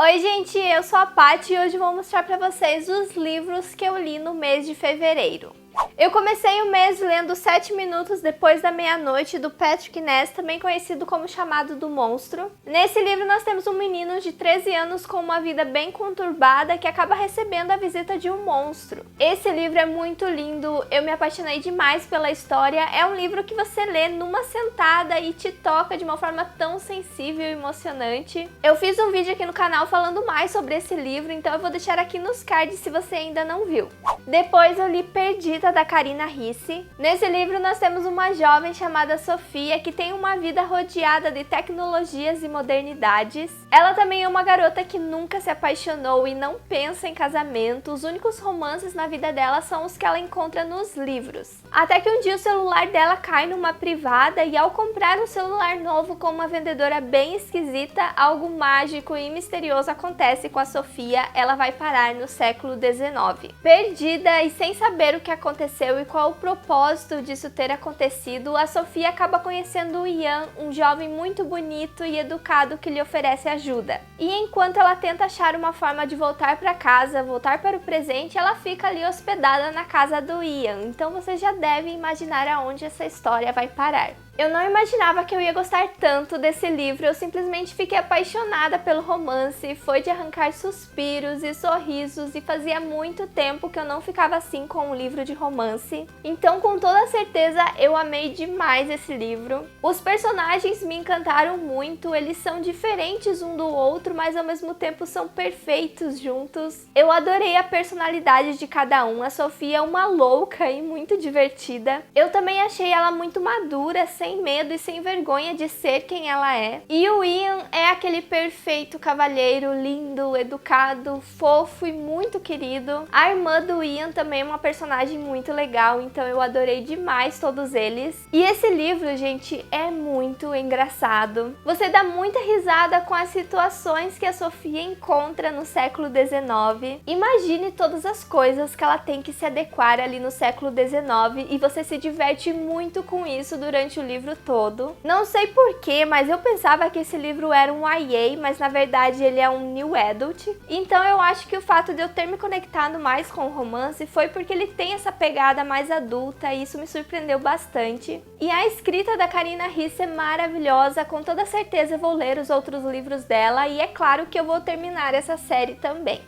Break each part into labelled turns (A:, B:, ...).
A: Oi gente, eu sou a Paty e hoje vou mostrar pra vocês os livros que eu li no mês de fevereiro. Eu comecei o mês lendo 7 minutos depois da meia-noite do Patrick Ness, também conhecido como Chamado do Monstro. Nesse livro nós temos um menino de 13 anos com uma vida bem conturbada que acaba recebendo a visita de um monstro. Esse livro é muito lindo, eu me apaixonei demais pela história, é um livro que você lê numa sentada e te toca de uma forma tão sensível e emocionante. Eu fiz um vídeo aqui no canal falando mais sobre esse livro, então eu vou deixar aqui nos cards se você ainda não viu. Depois eu li Perdida, da Karina Risse. Nesse livro nós temos uma jovem chamada Sofia que tem uma vida rodeada de tecnologias e modernidades. Ela também é uma garota que nunca se apaixonou e não pensa em casamento. Os únicos romances na vida dela são os que ela encontra nos livros. Até que um dia o celular dela cai numa privada e ao comprar um celular novo com uma vendedora bem esquisita, algo mágico e misterioso acontece com a Sofia. Ela vai parar no século XIX. Perdida e sem saber o que aconteceu e qual o propósito disso ter acontecido, a Sofia acaba conhecendo o Ian, um jovem muito bonito e educado que lhe oferece ajuda. E enquanto ela tenta achar uma forma de voltar para casa, voltar para o presente, ela fica ali hospedada na casa do Ian. Então você já deve imaginar aonde essa história vai parar. Eu não imaginava que eu ia gostar tanto desse livro, eu simplesmente fiquei apaixonada pelo romance, foi de arrancar suspiros e sorrisos e fazia muito tempo que eu não ficava assim com um livro de romance. Então com toda certeza eu amei demais esse livro. Os personagens me encantaram muito, eles são diferentes um do outro, mas ao mesmo tempo são perfeitos juntos. Eu adorei a personalidade de cada um, a Sofia é uma louca e muito divertida. Eu também achei ela muito madura, sem medo e sem vergonha de ser quem ela é. E o Ian é aquele perfeito cavalheiro, lindo, educado, fofo e muito querido. A irmã do Ian também é uma personagem muito legal, então eu adorei demais todos eles. E esse livro, gente, é muito engraçado. Você dá muita risada com as situações que a Sofia encontra no século XIX. Imagine todas as coisas que ela tem que se adequar ali no século XIX e você se diverte muito com isso durante o livro todo. Não sei porquê, mas eu pensava que esse livro era um YA, mas na verdade ele é um New Adult. Então eu acho que o fato de eu ter me conectado mais com o romance foi porque ele tem essa pegada mais adulta e isso me surpreendeu bastante. E a escrita da Karina Risse é maravilhosa, com toda certeza eu vou ler os outros livros dela e é claro que eu vou terminar essa série também.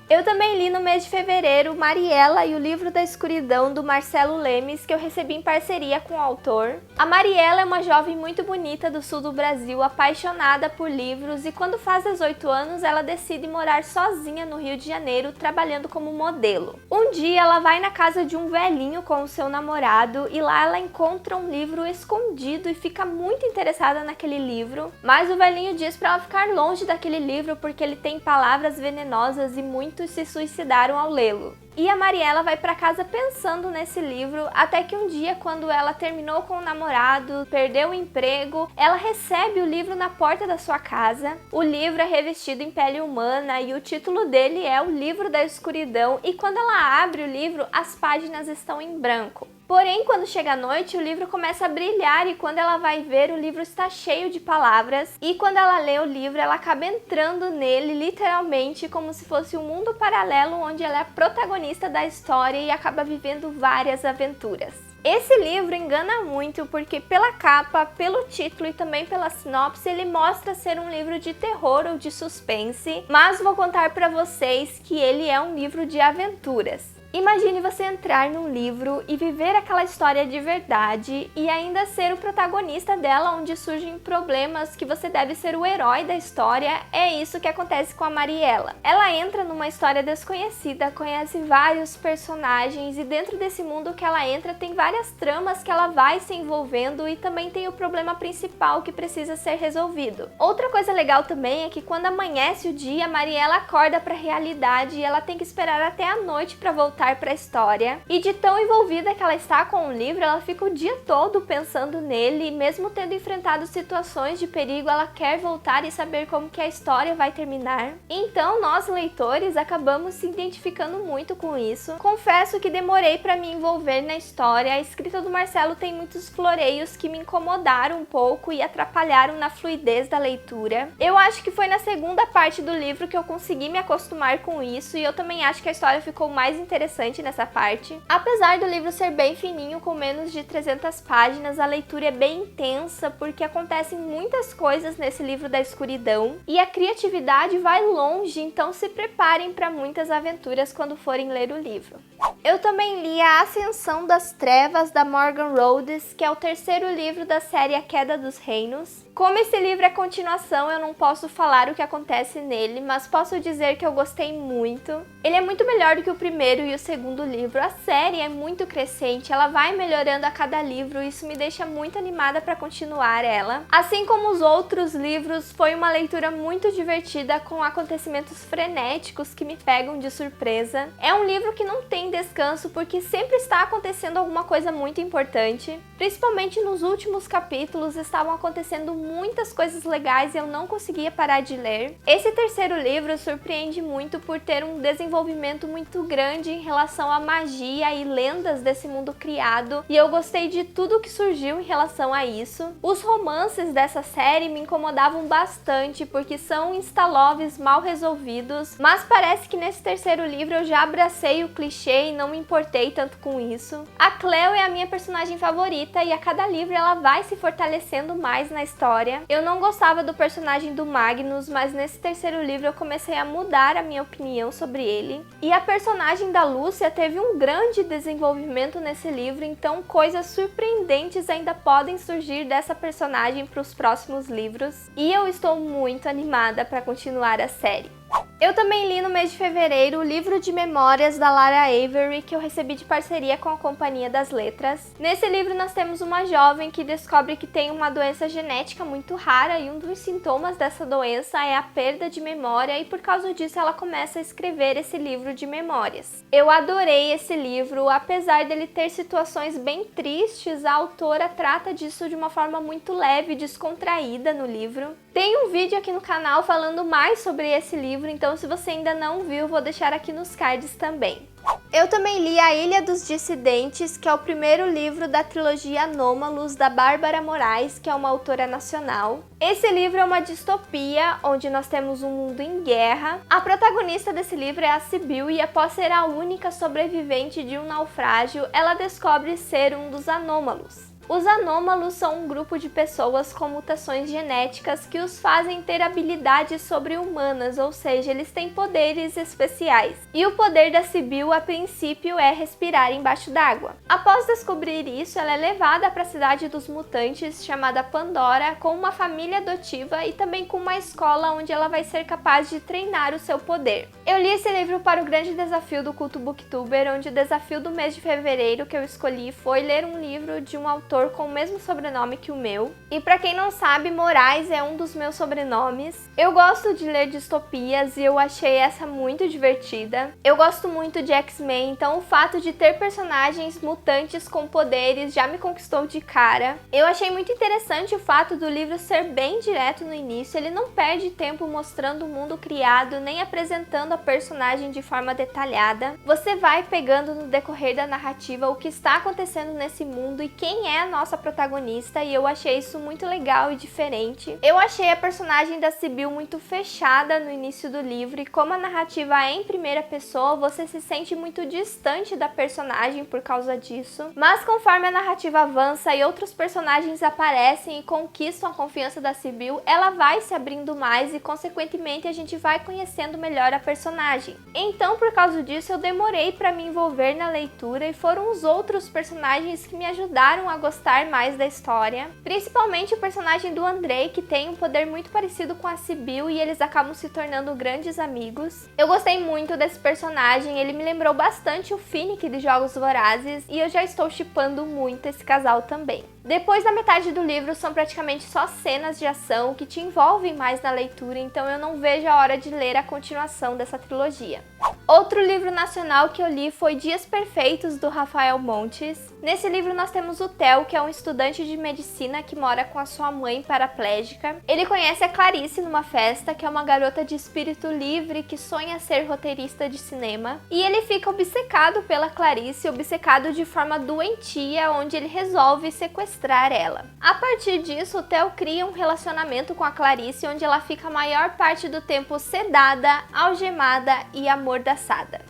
A: Eu também li no mês de fevereiro Mariela e o Livro da Escuridão, do Marcelo Lemes, que eu recebi em parceria com o autor. A Mariela é uma jovem muito bonita do sul do Brasil, apaixonada por livros, e quando faz 18 anos ela decide morar sozinha no Rio de Janeiro, trabalhando como modelo. Um dia ela vai na casa de um velhinho com o seu namorado e lá ela encontra um livro escondido e fica muito interessada naquele livro, mas o velhinho diz para ela ficar longe daquele livro porque ele tem palavras venenosas e muitos se suicidaram ao lê-lo. E a Mariela vai para casa pensando nesse livro, até que um dia, quando ela terminou com o namorado, perdeu o emprego, ela recebe o livro na porta da sua casa. O livro é revestido em pele humana e o título dele é O Livro da Escuridão, e quando ela abre o livro, as páginas estão em branco. Porém, quando chega a noite, o livro começa a brilhar e quando ela vai ver, o livro está cheio de palavras. E quando ela lê o livro, ela acaba entrando nele, literalmente, como se fosse um mundo paralelo onde ela é a protagonista da história e acaba vivendo várias aventuras. Esse livro engana muito porque pela capa, pelo título e também pela sinopse, ele mostra ser um livro de terror ou de suspense, mas vou contar para vocês que ele é um livro de aventuras. Imagine você entrar num livro e viver aquela história de verdade e ainda ser o protagonista dela, onde surgem problemas que você deve ser o herói da história. É isso que acontece com a Mariela. Ela entra numa história desconhecida, conhece vários personagens e dentro desse mundo que ela entra tem várias tramas que ela vai se envolvendo e também tem o problema principal que precisa ser resolvido. Outra coisa legal também é que quando amanhece o dia, a Mariela acorda para a realidade e ela tem que esperar até a noite para voltar voltar para a história. E de tão envolvida que ela está com o livro, ela fica o dia todo pensando nele, e mesmo tendo enfrentado situações de perigo, ela quer voltar e saber como que a história vai terminar. Então, nós leitores acabamos se identificando muito com isso. Confesso que demorei para me envolver na história. A escrita do Marcelo tem muitos floreios que me incomodaram um pouco e atrapalharam na fluidez da leitura. Eu acho que foi na segunda parte do livro que eu consegui me acostumar com isso, e eu também acho que a história ficou mais interessante nessa parte. Apesar do livro ser bem fininho, com menos de 300 páginas, a leitura é bem intensa porque acontecem muitas coisas nesse livro da escuridão e a criatividade vai longe, então se preparem para muitas aventuras quando forem ler o livro. Eu também li A Ascensão das Trevas, da Morgan Rhodes, que é o terceiro livro da série A Queda dos Reinos. Como esse livro é continuação, eu não posso falar o que acontece nele, mas posso dizer que eu gostei muito. Ele é muito melhor do que o primeiro e o segundo livro. A série é muito crescente, ela vai melhorando a cada livro, e isso me deixa muito animada para continuar ela. Assim como os outros livros, foi uma leitura muito divertida, com acontecimentos frenéticos que me pegam de surpresa. É um livro que não tem descanso, porque sempre está acontecendo alguma coisa muito importante. Principalmente nos últimos capítulos estavam acontecendo muitas coisas legais e eu não conseguia parar de ler. Esse terceiro livro surpreende muito por ter um desenvolvimento muito grande em relação à magia e lendas desse mundo criado, e eu gostei de tudo que surgiu em relação a isso. Os romances dessa série me incomodavam bastante porque são instaloves mal resolvidos, mas parece que nesse terceiro livro eu já abracei o clichê e não me importei tanto com isso. A Cleo é a minha personagem favorita e a cada livro ela vai se fortalecendo mais na história. Eu não gostava do personagem do Magnus, mas nesse terceiro livro eu comecei a mudar a minha opinião sobre ele. E a personagem da Lúcia teve um grande desenvolvimento nesse livro, então coisas surpreendentes ainda podem surgir dessa personagem para os próximos livros. E eu estou muito animada para continuar a série. Eu também li no mês de fevereiro o livro de memórias da Lara Avery, que eu recebi de parceria com a Companhia das Letras. Nesse livro nós temos uma jovem que descobre que tem uma doença genética muito rara e um dos sintomas dessa doença é a perda de memória, e por causa disso ela começa a escrever esse livro de memórias. Eu adorei esse livro, apesar dele ter situações bem tristes, a autora trata disso de uma forma muito leve e descontraída no livro. Tem um vídeo aqui no canal falando mais sobre esse livro, então se você ainda não viu, vou deixar aqui nos cards também. Eu também li A Ilha dos Dissidentes, que é o primeiro livro da trilogia Anômalos, da Bárbara Moraes, que é uma autora nacional. Esse livro é uma distopia, onde nós temos um mundo em guerra. A protagonista desse livro é a Sibyl, e após ser a única sobrevivente de um naufrágio, ela descobre ser um dos anômalos. Os anômalos são um grupo de pessoas com mutações genéticas que os fazem ter habilidades sobre-humanas, ou seja, eles têm poderes especiais. E o poder da Sibyl, a princípio, é respirar embaixo d'água. Após descobrir isso, ela é levada para a cidade dos mutantes, chamada Pandora, com uma família adotiva e também com uma escola onde ela vai ser capaz de treinar o seu poder. Eu li esse livro para o grande desafio do Culto Booktuber, onde o desafio do mês de fevereiro que eu escolhi foi ler um livro de um autor com o mesmo sobrenome que o meu. E para quem não sabe, Moraes é um dos meus sobrenomes. Eu gosto de ler distopias e eu achei essa muito divertida. Eu gosto muito de X-Men, então o fato de ter personagens mutantes com poderes já me conquistou de cara. Eu achei muito interessante o fato do livro ser bem direto no início, ele não perde tempo mostrando o mundo criado, nem apresentando a personagem de forma detalhada. Você vai pegando no decorrer da narrativa o que está acontecendo nesse mundo e quem é a nossa protagonista, e eu achei isso muito legal e diferente. Eu achei a personagem da Sibyl muito fechada no início do livro, e como a narrativa é em primeira pessoa, você se sente muito distante da personagem por causa disso. Mas conforme a narrativa avança e outros personagens aparecem e conquistam a confiança da Sibyl, ela vai se abrindo mais e consequentemente a gente vai conhecendo melhor a personagem. Então por causa disso eu demorei para me envolver na leitura, e foram os outros personagens que me ajudaram a gostar mais da história, principalmente o personagem do Andrei, que tem um poder muito parecido com a Sibyl e eles acabam se tornando grandes amigos. Eu gostei muito desse personagem, ele me lembrou bastante o Finnick de Jogos Vorazes e eu já estou shippando muito esse casal também. Depois da metade do livro são praticamente só cenas de ação que te envolvem mais na leitura, então eu não vejo a hora de ler a continuação dessa trilogia. Outro livro nacional que eu li foi Dias Perfeitos, do Rafael Montes. Nesse livro nós temos o Theo, que é um estudante de medicina que mora com a sua mãe paraplégica. Ele conhece a Clarice numa festa, que é uma garota de espírito livre que sonha ser roteirista de cinema. E ele fica obcecado pela Clarice, obcecado de forma doentia, onde ele resolve sequestrar ela. A partir disso, o Theo cria um relacionamento com a Clarice, onde ela fica a maior parte do tempo sedada, algemada e amordaçada.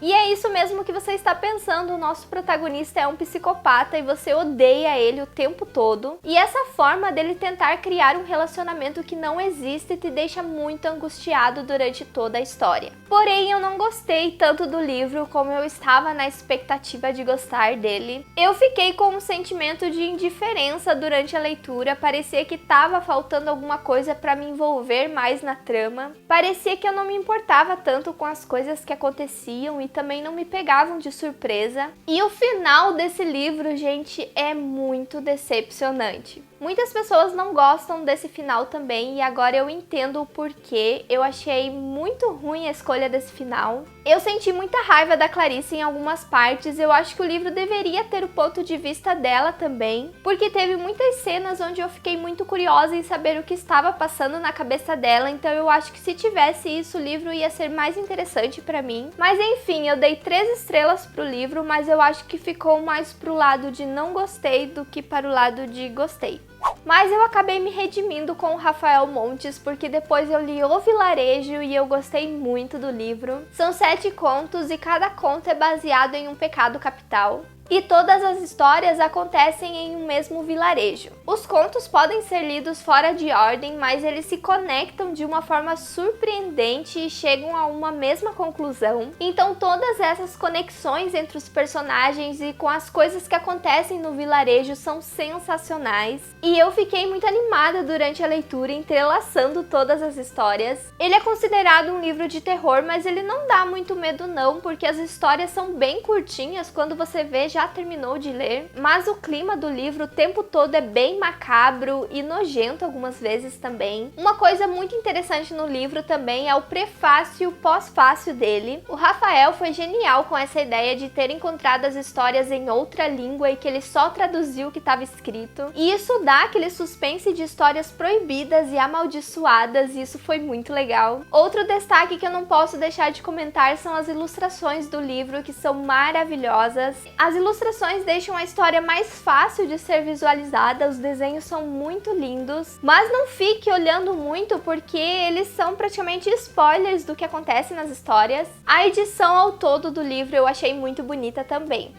A: E é isso mesmo que você está pensando, o nosso protagonista é um psicopata e você odeia ele o tempo todo. E essa forma dele tentar criar um relacionamento que não existe te deixa muito angustiado durante toda a história. Porém, eu não gostei tanto do livro como eu estava na expectativa de gostar dele. Eu fiquei com um sentimento de indiferença durante a leitura, parecia que estava faltando alguma coisa para me envolver mais na trama. Parecia que eu não me importava tanto com as coisas que aconteciam e também não me pegavam de surpresa. E o final desse livro, gente, é muito decepcionante. Muitas pessoas não gostam desse final também e agora eu entendo o porquê. Eu achei muito ruim a escolha desse final. Eu senti muita raiva da Clarice em algumas partes. Eu acho que o livro deveria ter o ponto de vista dela também, porque teve muitas cenas onde eu fiquei muito curiosa em saber o que estava passando na cabeça dela. Então eu acho que se tivesse isso, o livro ia ser mais interessante pra mim. Mas enfim, eu dei 3 estrelas pro livro, mas eu acho que ficou mais pro lado de não gostei do que para o lado de gostei. Mas eu acabei me redimindo com o Rafael Montes, porque depois eu li O Vilarejo e eu gostei muito do livro. São 7 contos e cada conto é baseado em um pecado capital. E todas as histórias acontecem em um mesmo vilarejo. Os contos podem ser lidos fora de ordem, mas eles se conectam de uma forma surpreendente e chegam a uma mesma conclusão. Então todas essas conexões entre os personagens e com as coisas que acontecem no vilarejo são sensacionais. E eu fiquei muito animada durante a leitura, entrelaçando todas as histórias. Ele é considerado um livro de terror, mas ele não dá muito medo não, porque as histórias são bem curtinhas, quando você vê já terminou de ler, mas o clima do livro o tempo todo é bem macabro e nojento algumas vezes também. Uma coisa muito interessante no livro também é o prefácio e o pós-fácio dele. O Rafael foi genial com essa ideia de ter encontrado as histórias em outra língua e que ele só traduziu o que estava escrito. E isso dá aquele suspense de histórias proibidas e amaldiçoadas, e isso foi muito legal. Outro destaque que eu não posso deixar de comentar são as ilustrações do livro, que são maravilhosas. As ilustrações deixam a história mais fácil de ser visualizada, os desenhos são muito lindos, mas não fique olhando muito porque eles são praticamente spoilers do que acontece nas histórias. A edição ao todo do livro eu achei muito bonita também.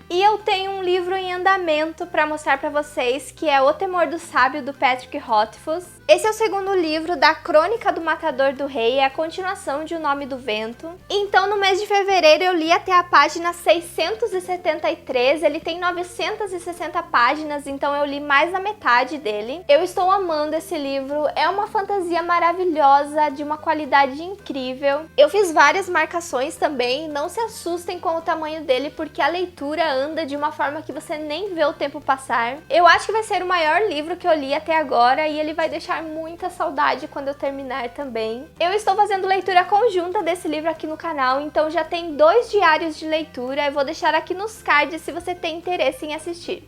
A: E eu tenho um livro em andamento para mostrar para vocês, que é O Temor do Sábio, do Patrick Rothfuss. Esse é o segundo livro da Crônica do Matador do Rei, é a continuação de O Nome do Vento. Então no mês de fevereiro eu li até a página 673, ele tem 960 páginas, então eu li mais da metade dele. Eu estou amando esse livro, é uma fantasia maravilhosa, de uma qualidade incrível. Eu fiz várias marcações também, não se assustem com o tamanho dele, porque a leitura anda de uma forma que você nem vê o tempo passar. Eu acho que vai ser o maior livro que eu li até agora e ele vai deixar muita saudade quando eu terminar também. Eu estou fazendo leitura conjunta desse livro aqui no canal, então já tem 2 diários de leitura. Eu vou deixar aqui nos cards se você tem interesse em assistir.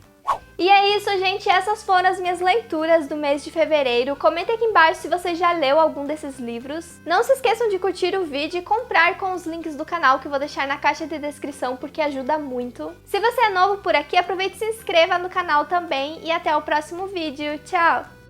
A: E é isso, gente, essas foram as minhas leituras do mês de fevereiro. Comenta aqui embaixo se você já leu algum desses livros. Não se esqueçam de curtir o vídeo e comprar com os links do canal que eu vou deixar na caixa de descrição, porque ajuda muito. Se você é novo por aqui, aproveite e se inscreva no canal também e até o próximo vídeo. Tchau!